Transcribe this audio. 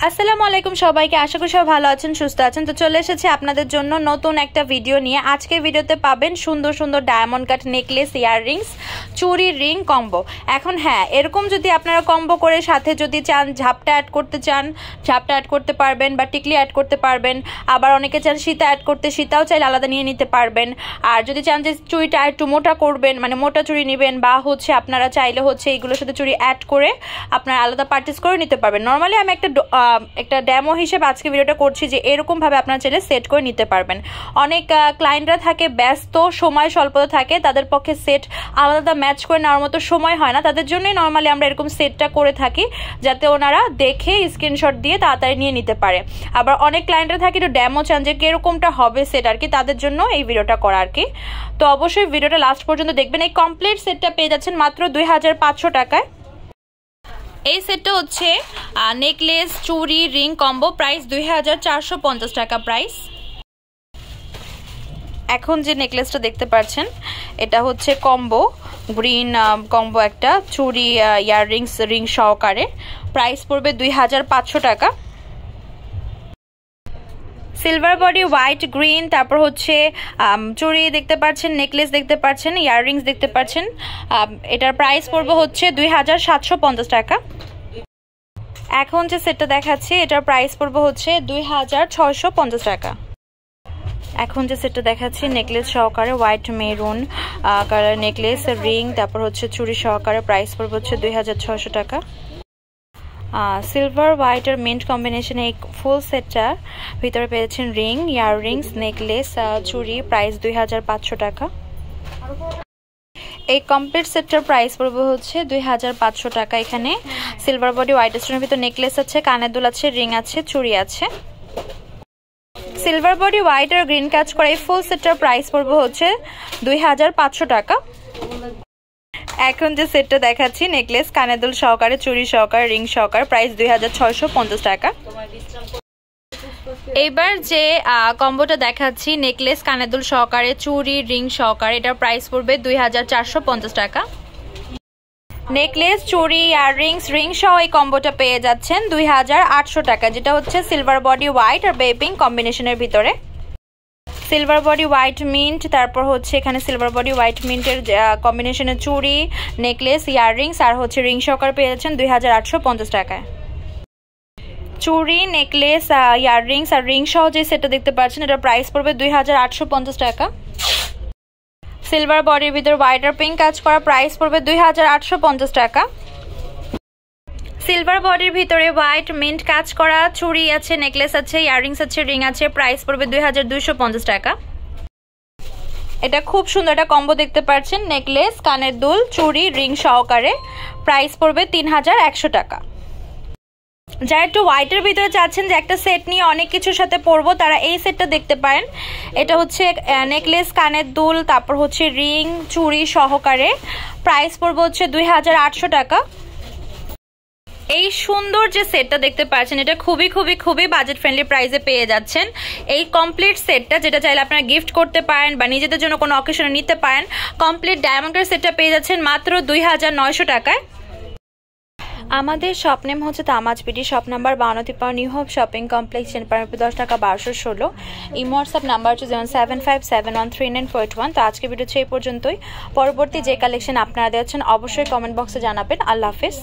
আসসালামু আলাইকুম সবাইকে, আশা করি সবাই ভালো আছেন, সুস্থ আছেন। তো চলে এসেছি আপনাদের জন্য নতুন একটা ভিডিও নিয়ে। আজকের ভিডিওতে পাবেন সুন্দর সুন্দর ডায়মন্ড কাট নেকলেস, ইয়াররিংস, চুড়ি, রিং কম্বো। এখন হ্যাঁ, এরকম যদি আপনারা কম্বো করে সাথে যদি চান ঝাপটা অ্যাড করতে চান, ঝাপটা অ্যাড করতে পারবেন, বা টিকলি অ্যাড করতে পারবেন। আবার অনেকে চান সীতা অ্যাড করতে, সীতাও চাইলে আলাদা নিয়ে নিতে পারবেন। আর যদি চান যে চুড়িটা একটু মোটা করবেন, মানে মোটা চুড়ি নেবেন, বা আপনারা চাইলে এইগুলোর সাথে চুড়ি অ্যাড করে আপনারা আলাদা পারচেস করে নিতে পারবেন। নর্মালি আমি একটা ডেমো হিসেবে আজকে ভিডিওটা করছি যে এরকম ভাবে আপনারা চাইলে সেট করে নিতে পারবেন। অনেক ক্লায়েন্টরা থাকে ব্যস্ত, সময় স্বল্পতা থাকে, তাদের পক্ষে সেট আলাদা ম্যাচ করে নেওয়ার মতো সময় হয় না। তাদের জন্যই নর্মালি আমরা এরকম সেটটা করে থাকি, যাতে ওনারা দেখে স্ক্রিনশট দিয়ে তাড়াতাড়ি নিয়ে নিতে পারে। আবার অনেক ক্লায়েন্টরা থাকে একটু ডেমো চান যে কিরকমটা হবে সেট আর কি, তাদের জন্য এই ভিডিওটা করা আর কি। তো অবশ্যই ভিডিওটা লাস্ট পর্যন্ত দেখবেন। এই কমপ্লিট সেটটা পেয়ে যাচ্ছেন মাত্র 2500 টাকায়। এই সেটটা হচ্ছে নেকলেস, চুড়ি, রিং কম্বো, প্রাইস 2450 টাকা প্রাইস। এখন যে নেকলেসটা দেখতে পাচ্ছেন এটা হচ্ছে কম্বো, গ্রিন কম্বো, একটা চুড়ি, ইয়াররিংস, রিং সহকারে, প্রাইস পড়বে 2500 টাকা। সিলভার বডি, হোয়াইট, গ্রিন, তারপর চুড়ি দেখতে পাচ্ছেন, নেকলেস দেখতে পাচ্ছেন, ইয়াররিংস দেখতে পাচ্ছেন। এটার প্রাইস পড়বে 2750 টাকা। এখন যে সেটটা দেখাচ্ছি এটার প্রাইস পড়বে 2650 টাকা। এখন যে সেটটা দেখাচ্ছি নেকলেস সহকারে, white maroon colour necklace, ring, তারপর চুড়ি সহকারে, প্রাইস পড়বে 2600 টাকা। সিলভার, হোয়াইট আর মিন্ট কম্বিনেশন এই ফুল সেটটার ভিতরে পেয়েছেন রিং, ইয়াররিংস, নেকলেস, চুড়ি, প্রাইস 2500 টাকা। এই কমপ্লিট সেটটার প্রাইস পড়বে 2500 টাকা। এখানে সিলভার বডি, হোয়াইট স্টোনের ভিতর নেকলেস আছে, কানের দুল আছে, রিং আছে, চুড়ি আছে। সিলভার বডি, হোয়াইট আর গ্রিন কাজ করা এই ফুল সেটটার প্রাইস পড়বে 2500 টাকা। এখন যে সেটটা দেখাচ্ছি নেকলেস, কানের দুল সহকারে, চুড়ি সহকারে, রিং সহকারে, প্রাইস 2650 টাকা। এবার যে কম্বোটা দেখাচ্ছি নেকলেস, কানের দুল সহকারে, চুড়ি, রিং সহকারে, এটার প্রাইস পড়বে 2450 টাকা। নেকলেস, চুড়ি, ইয়াররিংস, রিং সহ এই কম্বোটা পেয়ে যাচ্ছেন 2800 টাকা, যেটা হচ্ছে সিলভার বডি, হোয়াইট আর বেপিং কম্বিনেশনের ভিতরে। সিলভার বডি, হোয়াইট মিন্ট, তারপর এখানে সিলভার বডি, হোয়াইট মিন্টের কম্বিনেশনের চুড়ি, নেকলেস, ইয়াররিংস আর রিং সহকারে পেয়ে যাচ্ছেন 2850 টাকায়। চুড়ি, নেকলেস, ইয়াররিংস আর রিং সহ যে সেটটা দেখতে পাচ্ছেন এটার প্রাইস পড়বে 2850 টাকা। সিলভার বডির ভিতরে হোয়াইট আর পিঙ্ক কাজ করা, প্রাইস পড়বে 2850 টাকা। সিলভার বডির ভিতরে হোয়াইট মিন্ট কাজ করা, চুড়ি আছে, নেকলেস আছে, ইয়াররিংস আছে, রিং আছে, প্রাইস পড়বে 2250 টাকা। এটা খুব সুন্দর একটা কম্বো দেখতে পাচ্ছেন, নেকলেস, কানের দুল, চুড়ি, রিং সহকারে, প্রাইস পড়বে 3100 টাকা। যারা একটু হোয়াইটের ভিতরে চাচ্ছেন যে একটা সেট নিয়ে অনেক কিছুর সাথে পরবো, তারা এই সেটটা দেখতে পারেন। এটা নেকলেস, কানের দুল, তারপর রিং, চুড়ি সহকারে, প্রাইস পড়বে 2800 টাকা। এই সুন্দর যে সেটটা দেখতে পাচ্ছেন এটা খুবই খুবই খুবই বাজেট ফ্রেন্ডলি প্রাইসে পেয়ে যাচ্ছেন। এই কমপ্লিট সেটটা যেটা চাইলে আপনারা গিফট করতে পারেন বা নিজেদের জন্য কোনো অকেশনে নিতে পারেন, কমপ্লিট ডায়মন্ডের সেটটা পেয়ে যাচ্ছেন মাত্র 2900 টাকায়। আমাদের shop name Tamaj BD, shop number 52 new hope shopping complex, 10 টাকা 1216। Imo WhatsApp number 075713941। তো আজকে ভিডিও এই পর্যন্তই। পরবর্তী যে কালেকশন আপনারা দেখছেন অবশ্যই কমেন্ট বক্সে জানাবেন। আল্লাহ হাফেজ।